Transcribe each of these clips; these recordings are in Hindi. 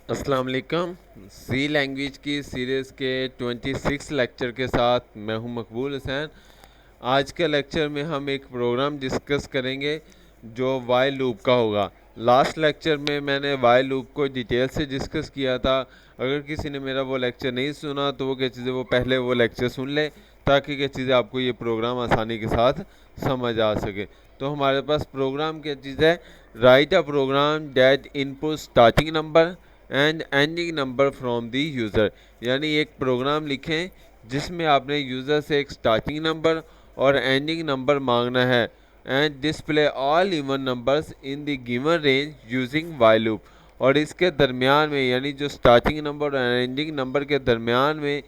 अस्सलाम वालेकुम। सी लैंग्वेज की सीरीज़ के 26 लेक्चर के साथ मैं हूं मकबूल हुसैन। आज के लेक्चर में हम एक प्रोग्राम डिस्कस करेंगे जो वाइल लूप का होगा। लास्ट लेक्चर में मैंने वाइल लूप को डिटेल से डिस्कस किया था। अगर किसी ने मेरा वो लेक्चर नहीं सुना तो वो क्या चीज़ें वो पहले वो लेक्चर सुन ले, ताकि क्या चीज़ें आपको ये प्रोग्राम आसानी के साथ समझ आ सके। तो हमारे पास प्रोग्राम क्या चीज़ है, write a program that input starting number and ending number from the user. यानी एक प्रोग्राम लिखें जिसमें आपने यूज़र से एक स्टार्टिंग नंबर और एंडिंग नंबर मांगना है, and display all even numbers in the given range using while loop. और इसके दरमियान में यानी जो स्टार्टिंग नंबर और एंडिंग नंबर के दरमियान में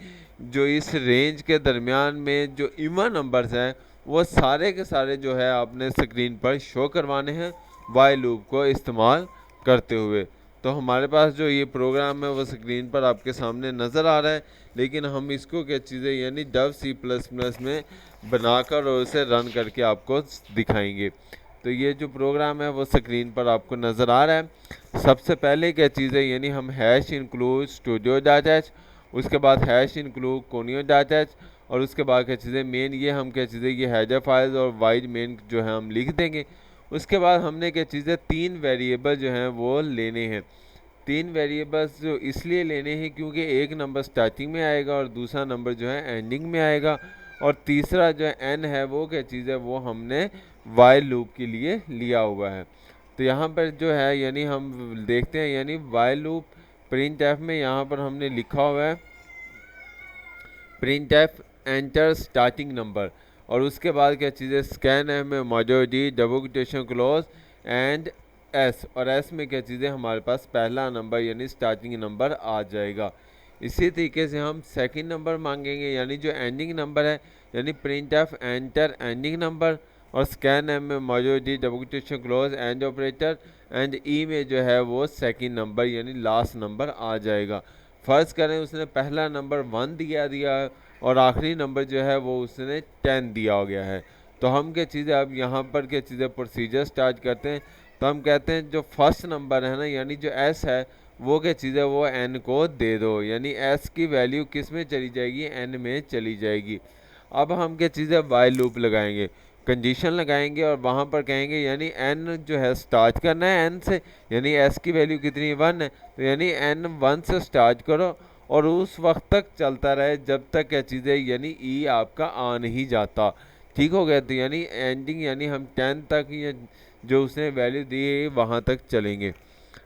जो इस रेंज के दरमियान में जो इवन नंबर्स हैं वो सारे के सारे जो है आपने स्क्रीन पर शो करवाने हैं वाइल लूप को इस्तेमाल करते हुए। तो हमारे पास जो ये प्रोग्राम है वो स्क्रीन पर आपके सामने नज़र आ रहा है, लेकिन हम इसको क्या चीज़ें यानी डव C++ में बनाकर और उसे रन करके आपको दिखाएंगे। तो ये जो प्रोग्राम है वो स्क्रीन पर आपको नज़र आ रहा है। सबसे पहले क्या चीज़ है यानी हम hash include studio dot H, उसके बाद hash include conio dot H, और उसके बाद क्या चीज़ें मेन ये हम क्या चीज़ें ये हेडर फाइल्स और वाइड मेन जो है हम लिख देंगे। उसके बाद हमने क्या चीज़ें तीन वेरिएबल जो हैं वो लेने हैं। तीन वेरिएबल्स जो इसलिए लेने हैं क्योंकि एक नंबर स्टार्टिंग में आएगा और दूसरा नंबर जो है एंडिंग में आएगा, और तीसरा जो है एन है वो क्या चीज़ है वो हमने वाइल लूप के लिए लिया हुआ है। तो यहाँ पर जो है यानी हम देखते हैं यानी वाइल लूप प्रिंट एफ में यहाँ पर हमने लिखा हुआ है print F enter starting number, और उसके बाद क्या चीज़ें स्कैन एफ में मौजूद d double quotation close and S, और एस में क्या चीज़ें हमारे पास पहला नंबर यानी स्टार्टिंग नंबर आ जाएगा। इसी तरीके से हम सेकंड नंबर मांगेंगे यानी जो एंडिंग नंबर है, यानी printf enter ending number, और स्कैन एम में मौजूद d double quotation close and operator, and e में जो है वो सेकंड नंबर यानी लास्ट नंबर आ जाएगा। फ़र्ज़ करें उसने पहला नंबर 1 दिया है और आखिरी नंबर जो है वो उसने 10 दिया गया है। तो हम क्या चीज़ें अब यहाँ पर क्या चीज़ें प्रोसीजर स्टार्ट करते हैं। तो हम कहते हैं जो फर्स्ट नंबर है ना यानी जो एस है वो क्या चीज़ है वो एन को दे दो, यानी एस की वैल्यू किस में चली जाएगी, एन में चली जाएगी। अब हम क्या चीज़ है वाइल लूप लगाएंगे, कंडीशन लगाएंगे और वहाँ पर कहेंगे यानी एन जो है स्टार्ट करना है एन से, यानी एस की वैल्यू कितनी 1 है, तो यानी एन 1 से स्टार्ट करो और उस वक्त तक चलता रहे जब तक क्या चीज़ है यानी ई आपका आ नहीं जाता। ठीक हो गया। तो यानी एंडिंग यानी हम 10 तक या जो उसने वैल्यू दी है वहाँ तक चलेंगे।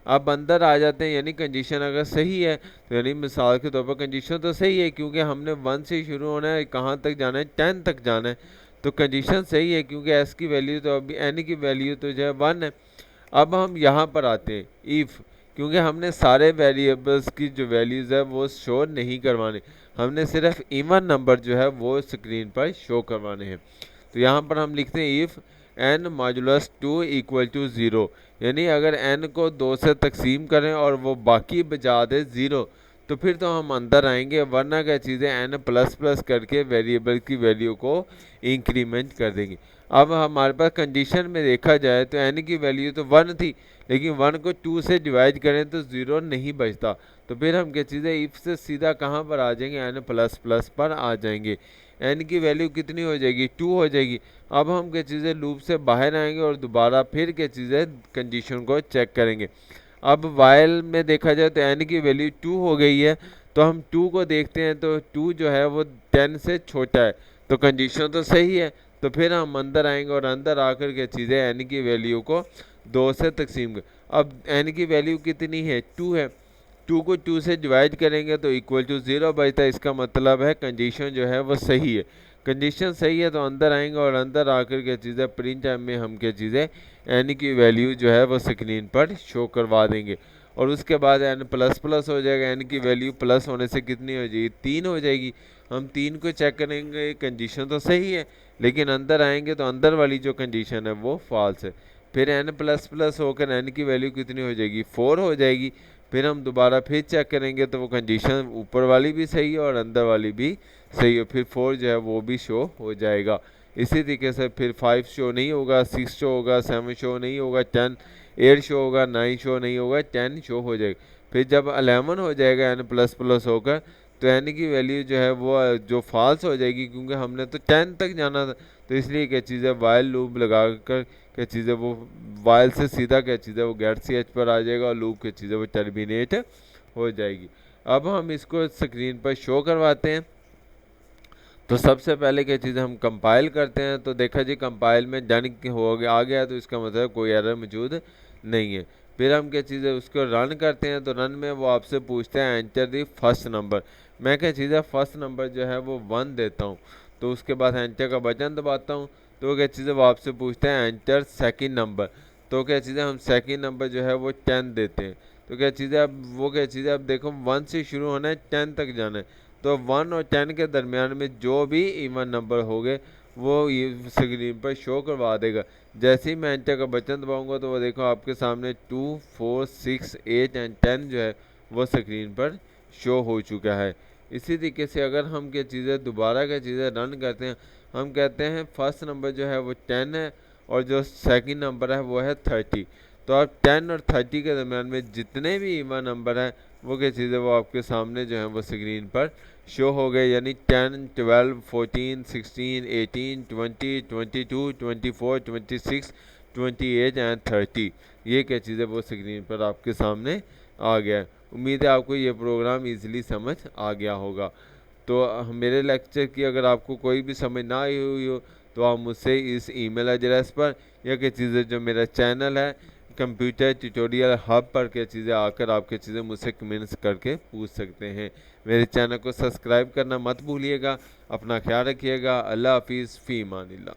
अब अंदर आ जाते हैं यानी कंडीशन अगर सही है तो यानी मिसाल के तौर पर कंडीशन तो सही है क्योंकि हमने 1 से शुरू होना है, कहाँ तक जाना है 10 तक जाना है। तो कंडीशन सही है क्योंकि एस की वैल्यू तो अभी एन की वैल्यू तो जो है 1 है। अब हम यहाँ पर आते हैं इफ़, क्योंकि हमने सारे वेरिएबल्स की जो वैल्यूज़ है वो शो नहीं करवाने, हमने सिर्फ इवन नंबर जो है वो स्क्रीन पर शो करवाने हैं। तो यहाँ पर हम लिखते हैं if n modulus 2 equal to 0, यानी अगर एन को 2 से तकसीम करें और वो बाकी बचा दे 0 तो फिर तो हम अंदर आएंगे, वरना क्या चीज़ें एन प्लस प्लस करके वेरिएबल की वैल्यू को इंक्रीमेंट कर देंगे। अब हमारे पास कंडीशन में देखा जाए तो एन की वैल्यू तो 1 थी, लेकिन 1 को 2 से डिवाइड करें तो 0 नहीं बचता। तो फिर हम क्या चीज़ें इफ से सीधा कहाँ पर आ जाएंगे, एन प्लस प्लस पर आ जाएंगे। एन की वैल्यू कितनी हो जाएगी, 2 हो जाएगी। अब हम क्या चीज़ें लूप से बाहर आएंगे और दोबारा फिर क्या चीज़ें कंडीशन को चेक करेंगे। अब वाइल में देखा जाए तो एन की वैल्यू 2 हो गई है, तो हम 2 को देखते हैं तो 2 जो है वो 10 से छोटा है, तो कंडीशन तो सही है। तो फिर हम अंदर आएंगे और अंदर आकर के चीज़ें एन की वैल्यू को 2 से तकसीम कर, अब एन की वैल्यू कितनी है 2 है, 2 को 2 से डिवाइड करेंगे तो इक्वल टू 0 बचता है। इसका मतलब है कंडीशन जो है वो सही है। कंडीशन सही है तो अंदर आएंगे और अंदर आकर के चीज़ें प्रिंट टाइम में हम क्या चीज़ें एन की वैल्यू जो है वो स्क्रीन पर शो करवा देंगे, और उसके बाद एन प्लस प्लस हो जाएगा। एन की वैल्यू प्लस होने से कितनी हो जाएगी, 3 हो जाएगी। हम 3 को चेक करेंगे, कंडीशन तो सही है, लेकिन अंदर आएंगे तो अंदर वाली जो कंडीशन है वो फॉल्स है। फिर एन प्लस प्लस होकर एन की वैल्यू कितनी हो जाएगी, 4 हो जाएगी। फिर हम दोबारा फिर चेक करेंगे तो वो कंडीशन ऊपर वाली भी सही है और अंदर वाली भी सही है, फिर 4 जो है वो भी शो हो जाएगा। इसी तरीके से फिर 5 शो नहीं होगा, 6 शो होगा, 7 शो नहीं होगा, 10 8 शो होगा, 9 शो नहीं होगा, 10 शो हो जाएगा। फिर जब 11 हो जाएगा एन प्लस प्लस होकर, तो एन की वैल्यू जो है वो जो फॉल्स हो जाएगी, क्योंकि हमने तो 10 तक जाना था। तो इसलिए क्या चीज़ है, वाइल लूप लगा कर क्या चीज़ है वो वाइल से सीधा क्या चीज़ है वो गेट सी एच पर आ जाएगा, और लूप क्या चीज़ है वो टर्मिनेट हो जाएगी। अब हम इसको स्क्रीन पर शो करवाते हैं। तो सबसे पहले क्या चीज़ हम कंपाइल करते हैं, तो देखा जी कंपाइल में डन हो गया आ गया, तो इसका मतलब कोई एरर मौजूद नहीं है। फिर हम क्या चीज़ है उसको रन करते हैं, तो रन में वो आपसे पूछते हैं एंटर दी फर्स्ट नंबर। मैं क्या चीज़ है फर्स्ट नंबर जो है वो 1 देता हूँ। तो उसके बाद एंटर का बटन दबाता हूँ, तो क्या चीज़ है वो आपसे पूछते हैं एंटर सेकेंड नंबर। तो क्या चीज़ है हम सेकेंड नंबर जो है वो 10 देते हैं। तो क्या चीज़ है अब वो क्या चीज़ है, अब देखो 1 से शुरू होना है, 10 तक जाना है। तो 1 और 10 के दरमियान में जो भी इवन नंबर होंगे वो ये स्क्रीन पर शो करवा देगा। जैसे ही मैं एंटर का बटन दबाऊंगा, तो वो देखो आपके सामने 2, 4, 6, 8 एंड 10 जो है वो स्क्रीन पर शो हो चुका है। इसी तरीके से अगर हम क्या चीज़ें दोबारा क्या चीज़ें रन करते हैं, हम कहते हैं फर्स्ट नंबर जो है वो 10 है, और जो सेकंड नंबर है वो है 30। तो आप 10 और 30 के दरमियान में जितने भी इवन नंबर हैं वो क्या चीज़ है वो आपके सामने जो है वो स्क्रीन पर शो हो गए, यानी 10, 12, 14, 16, 18, 20, 22, 24, 26, 28 एंड 30। ये क्या चीज़ है वो स्क्रीन पर आपके सामने आ गया है। उम्मीद है आपको ये प्रोग्राम इजीली समझ आ गया होगा। तो मेरे लेक्चर की अगर आपको कोई भी समझ ना आई हुई हो, तो आप मुझसे इस ईमेल एड्रेस पर या क्या चीज़ें जो मेरा चैनल है कंप्यूटर ट्यूटोरियल हब पर क्या चीज़ें आकर आपके चीज़ें मुझसे कमेंट्स करके पूछ सकते हैं। मेरे चैनल को सब्सक्राइब करना मत भूलिएगा। अपना ख्याल रखिएगा। अल्लाह हाफिज़, फ़ी अमानिल्लाह।